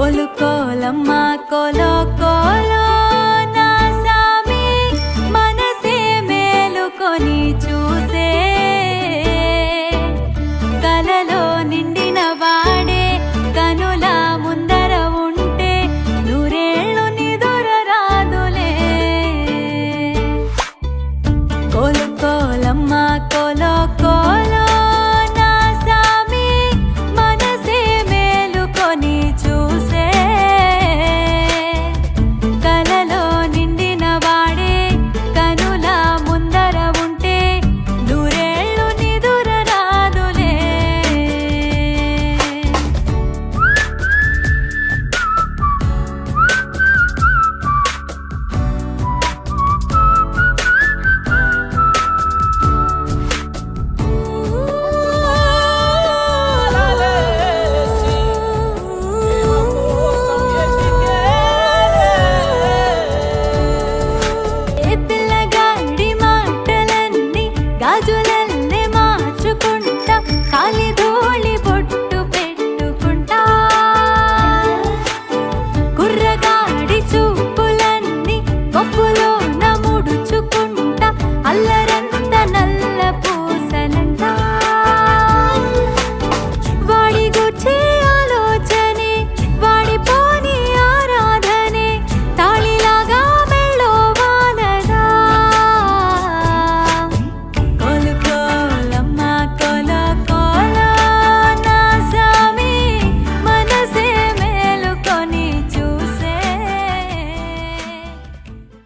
కోలు కోలమ్మ కోలో కోలో నా సామి మనసే మేలుకొని చూసే కలలో నిండిన వాడే కనుల ముందర ఉంటే నూరేళ్ళు నిదుర రాదులే కోలు కోలమ్మ కోలో కోలో నా సామి మనసే మేలుకొని చూసే కలలో నిండిన వాడే కనుల ముందర ఉంటే నూరేళ్ళు నిదుర రాదులే ఏ పిల్లగాడి మాటలన్నీ గాజులల్లే మార్చుకుంటా కాలి ధూళి బొట్టు పెట్టుకుంటా కుర్రగాడి చూపులన్నీ పప్పులో ముడుచుకుంటా అల్ల